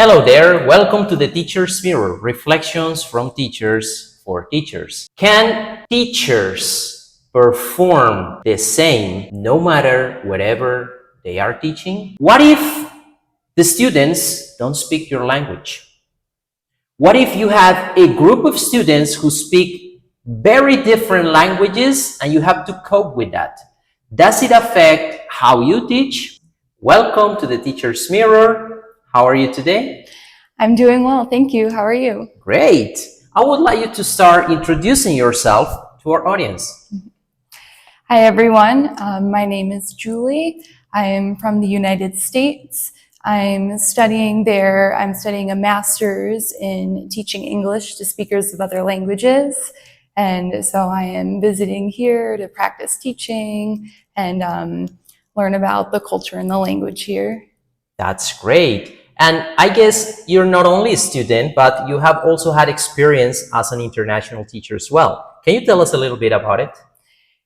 Hello there, welcome to the Teacher's Mirror, Reflections from Teachers for Teachers. Can teachers perform the same no matter whatever they are teaching? What if the students don't speak your language? What if you have a group of students who speak very different languages and you have to cope with that? Does it affect how you teach? Welcome to the Teacher's Mirror. How are you today? I'm doing well, thank you. How are you? Great. I would like you to start introducing yourself to our audience. Hi, everyone. My name is Julie. I am from the United States. I'm studying there. I'm studying a master's in teaching English to speakers of other languages. And so I am visiting here to practice teaching and learn about the culture and the language here. That's great. And I guess you're not only a student, but you have also had experience as an international teacher as well. Can you tell us a little bit about it?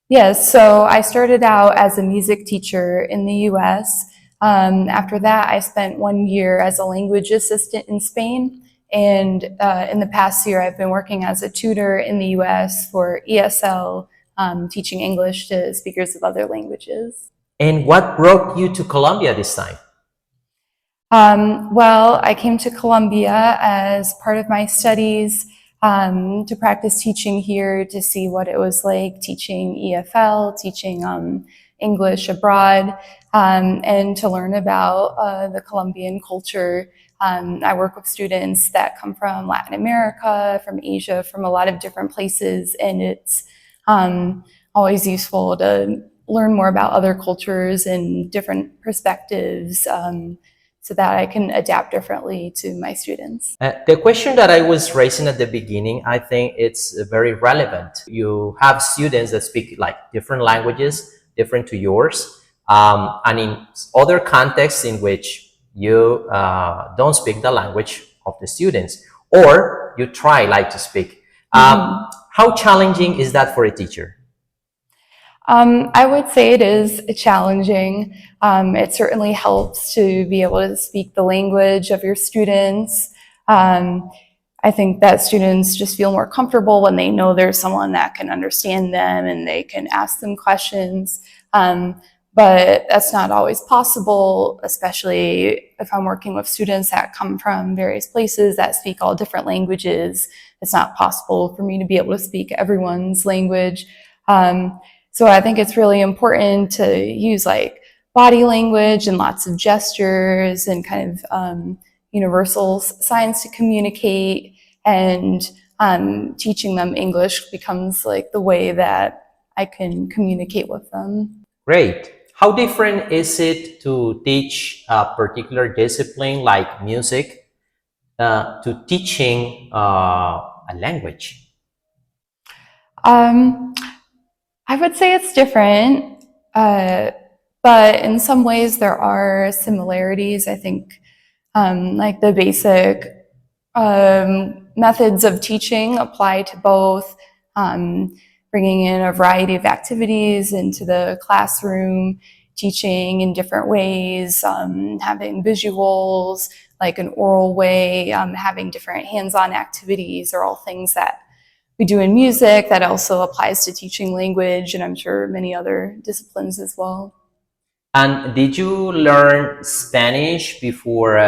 Yes, so I started out as a music teacher in the US. After that, I spent 1 year as a language assistant in Spain. And in the past year, I've been working as a tutor in the US for ESL, teaching English to speakers of other languages. And what brought you to Colombia this time? Well, I came to Colombia as part of my studies to practice teaching here, to see what it was like teaching EFL, teaching English abroad, and to learn about the Colombian culture. I work with students that come from Latin America, from Asia, from a lot of different places, and it's always useful to learn more about other cultures and different perspectives, so that I can adapt differently to my students. The question that I was raising at the beginning, I think it's very relevant. You have students that speak like different languages, different to yours, and in other contexts in which you don't speak the language of the students, or you try like to speak. How challenging is that for a teacher? I would say it is challenging. It certainly helps to be able to speak the language of your students. I think that students just feel more comfortable when they know there's someone that can understand them and they can ask them questions. But that's not always possible, especially if I'm working with students that come from various places that speak all different languages. It's not possible for me to be able to speak everyone's language. So I think it's really important to use like body language and lots of gestures and kind of universal signs to communicate, and teaching them English becomes like the way that I can communicate with them. Great. How different is it to teach a particular discipline like music to teaching a language? I would say it's different, but in some ways there are similarities. I think like the basic methods of teaching apply to both, bringing in a variety of activities into the classroom, teaching in different ways, having visuals, like an oral way, having different hands-on activities are all things that we do in music that also applies to teaching language, and I'm sure many other disciplines as well. And did you learn Spanish before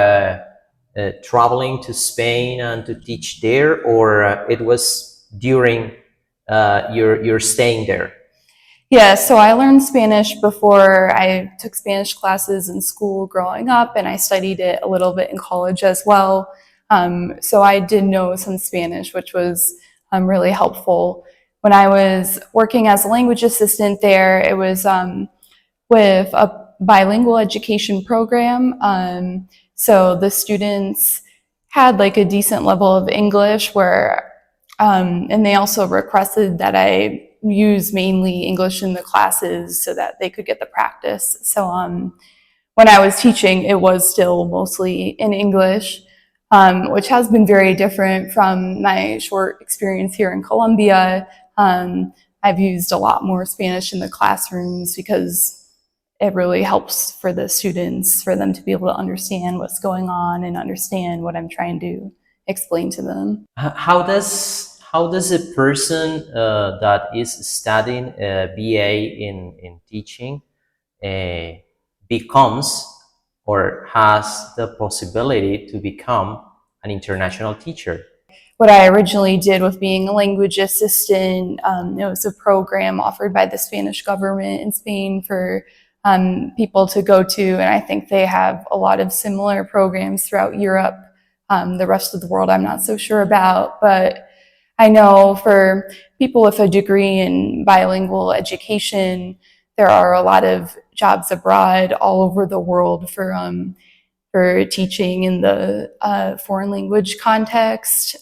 traveling to Spain and to teach there, or it was during your staying there? Yeah, so I learned Spanish before. I took Spanish classes in school growing up, and I studied it a little bit in college as well. So I did know some Spanish, which was really helpful. When I was working as a language assistant there, it was with a bilingual education program. So the students had like a decent level of English and they also requested that I use mainly English in the classes so that they could get the practice. So when I was teaching, it was still mostly in English. Which has been very different from my short experience here in Colombia. I've used a lot more Spanish in the classrooms because it really helps for the students, for them to be able to understand what's going on and understand what I'm trying to explain to them. How does a person that is studying a BA in teaching uh, becomes or has the possibility to become an international teacher? What I originally did with being a language assistant, it was a program offered by the Spanish government in Spain for people to go to, and I think they have a lot of similar programs throughout Europe. The rest of the world I'm not so sure about, but I know for people with a degree in bilingual education, there are a lot of jobs abroad all over the world for teaching in the foreign language context.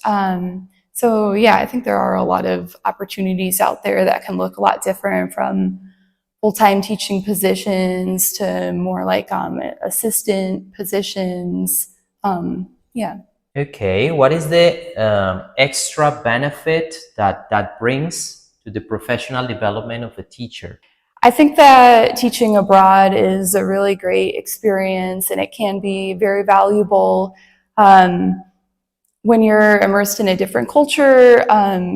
So yeah, I think there are a lot of opportunities out there that can look a lot different, from full-time teaching positions to more like assistant positions. Yeah. Okay, what is the extra benefit that brings to the professional development of a teacher? I think that teaching abroad is a really great experience, and it can be very valuable. When you're immersed in a different culture,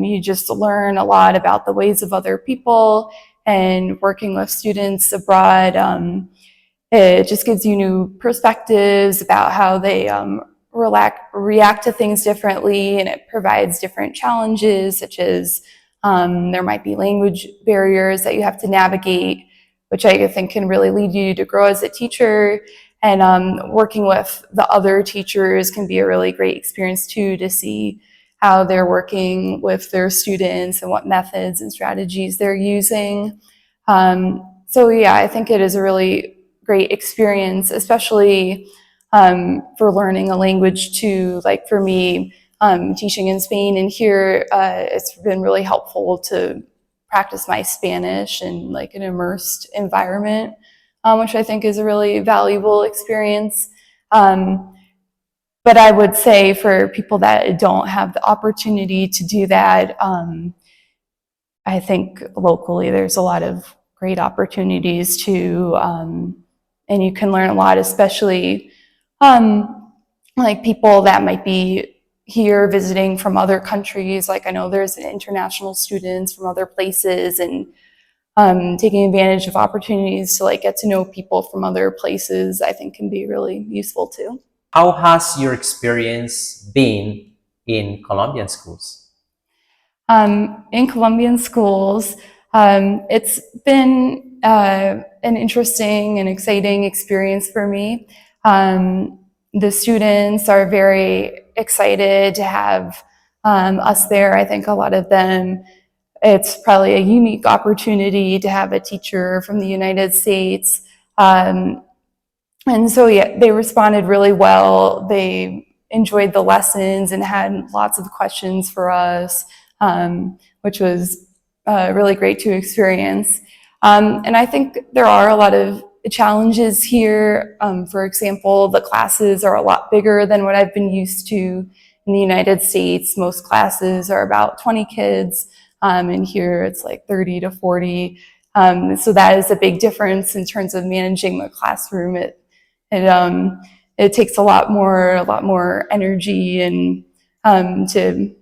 you just learn a lot about the ways of other people, and working with students abroad, it just gives you new perspectives about how they react to things differently, and it provides different challenges, such as there might be language barriers that you have to navigate, which I think can really lead you to grow as a teacher. And working with the other teachers can be a really great experience too, to see how they're working with their students and what methods and strategies they're using. So yeah, I think it is a really great experience, especially for learning a language too. Like for me, teaching in Spain and here, it's been really helpful to practice my Spanish in like an immersed environment, which I think is a really valuable experience. But I would say for people that don't have the opportunity to do that, I think locally there's a lot of great opportunities to, and you can learn a lot, especially like people that might be here visiting from other countries. Like I know there's international students from other places, and taking advantage of opportunities to like get to know people from other places, I think can be really useful too. How has your experience been in Colombian schools? In Colombian schools, it's been an interesting and exciting experience for me. The students are very excited to have us there. I think a lot of them, it's probably a unique opportunity to have a teacher from the United States. And so, yeah, they responded really well. They enjoyed the lessons and had lots of questions for us, which was really great to experience. And I think there are a lot of challenges here. For example, the classes are a lot bigger than what I've been used to in the United States. Most classes are about 20 kids, and here it's like 30 to 40. So that is a big difference in terms of managing the classroom. It takes a lot more energy, and to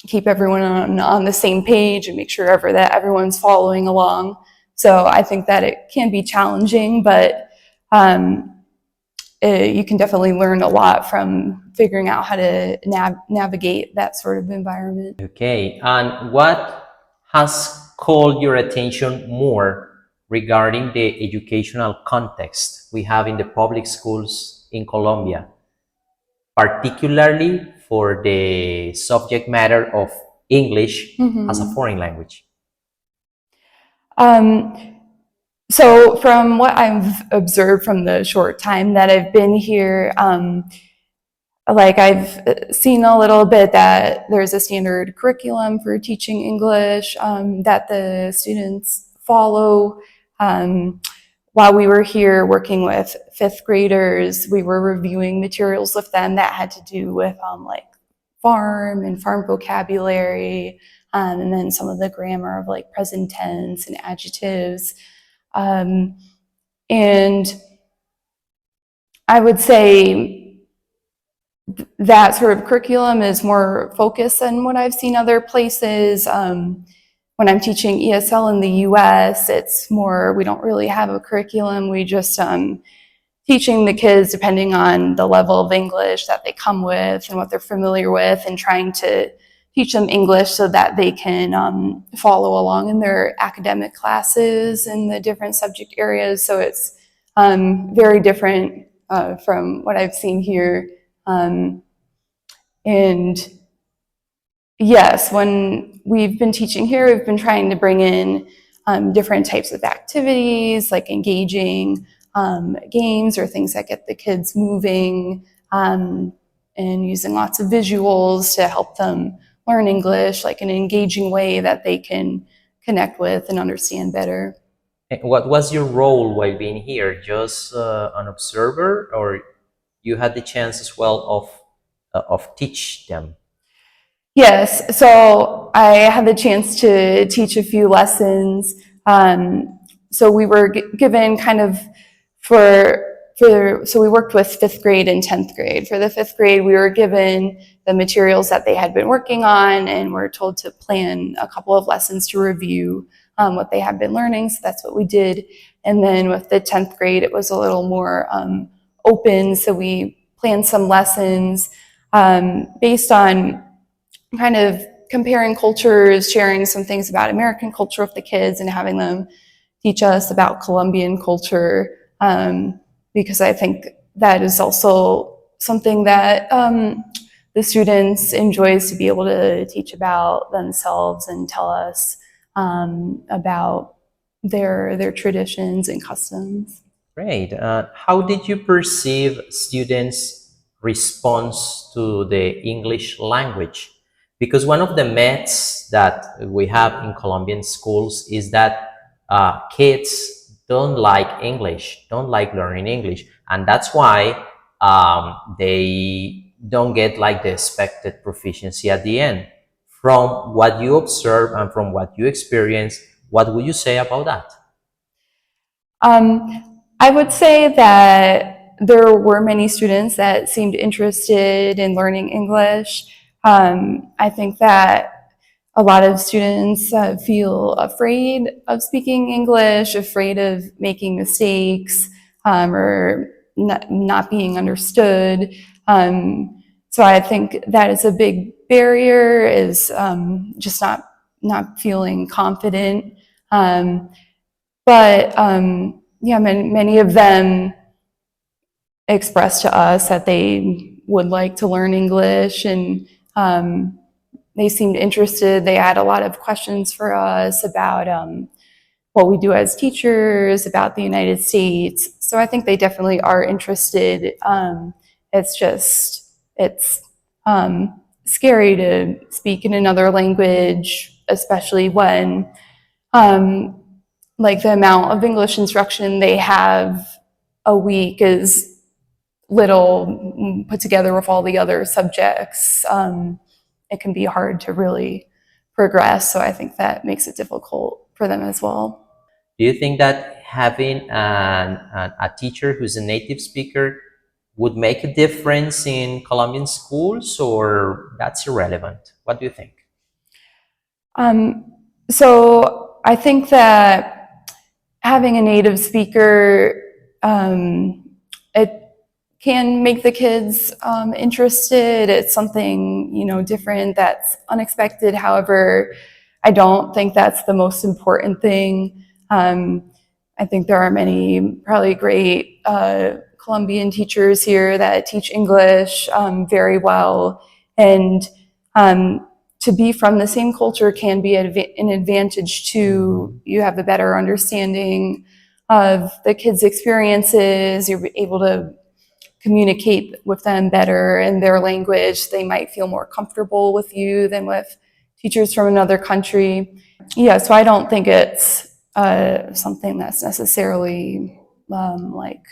keep everyone on the same page and make sure that everyone's following along. So I think that it can be challenging, but you can definitely learn a lot from figuring out how to navigate that sort of environment. Okay, and what has called your attention more regarding the educational context we have in the public schools in Colombia, particularly for the subject matter of English as a foreign language? So from what I've observed from the short time that I've been here, like I've seen a little bit that there's a standard curriculum for teaching English that the students follow. While we were here working with fifth graders, we were reviewing materials with them that had to do with like farm and farm vocabulary, and then some of the grammar of like present tense and adjectives. And I would say that sort of curriculum is more focused than what I've seen other places. When I'm teaching ESL in the US, it's more, we don't really have a curriculum. We just teaching the kids depending on the level of English that they come with and what they're familiar with, and trying to teach them English so that they can follow along in their academic classes in the different subject areas. So it's very different from what I've seen here. And yes, when we've been teaching here, we've been trying to bring in different types of activities, like engaging games or things that get the kids moving, and using lots of visuals to help them learn English, like an engaging way that they can connect with and understand better. What was your role while being here? Just an observer, or you had the chance as well of teach them? Yes, so I had the chance to teach a few lessons. So we were given kind of so we worked with fifth grade and 10th grade. For the fifth grade, we were given the materials that they had been working on, and we're told to plan a couple of lessons to review what they had been learning. So that's what we did. And then with the 10th grade, it was a little more open. So we planned some lessons based on kind of comparing cultures, sharing some things about American culture with the kids, and having them teach us about Colombian culture, because I think that is also something that the students enjoys to be able to teach about themselves and tell us about their traditions and customs. Great. How did you perceive students' response to the English language? Because one of the myths that we have in Colombian schools is that kids don't like English, don't like learning English, and that's why they don't get like the expected proficiency at the end. From what you observe and from what you experience, what would you say about that? I would say that there were many students that seemed interested in learning English. I think that a lot of students feel afraid of speaking English, afraid of making mistakes, or not being understood. So I think that is a big barrier, is just not feeling confident. But yeah, many of them expressed to us that they would like to learn English, and they seemed interested. They had a lot of questions for us about what we do as teachers, about the United States. So I think they definitely are interested. It's scary to speak in another language, especially when like the amount of English instruction they have a week is little put together with all the other subjects. It can be hard to really progress. So I think that makes it difficult for them as well. Do you think that having a teacher who's a native speaker would make a difference in Colombian schools, or that's irrelevant? What do you think? So I think that having a native speaker, it can make the kids interested. It's something, different, that's unexpected. However, I don't think that's the most important thing. I think there are many probably great Colombian teachers here that teach English very well, and to be from the same culture can be an advantage too. You have a better understanding of the kids' experiences. You're able to communicate with them better in their language. They might feel more comfortable with you than with teachers from another country. Yeah, so I don't think it's something that's necessarily like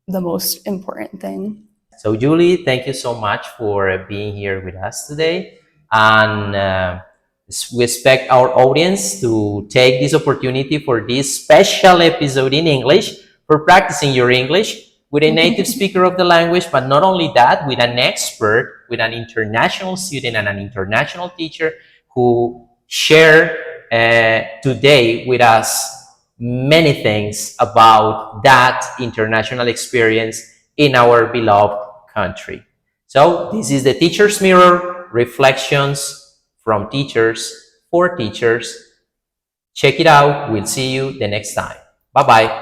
the most important thing. So, Julie, thank you so much for being here with us today. And we expect our audience to take this opportunity for this special episode in English for practicing your English with a native speaker of the language, but not only that, with an expert, with an international student and an international teacher who share today with us many things about that international experience in our beloved country. So this is the Teacher's Mirror, reflections from teachers for teachers. Check it out. We'll see you the next time. Bye-bye.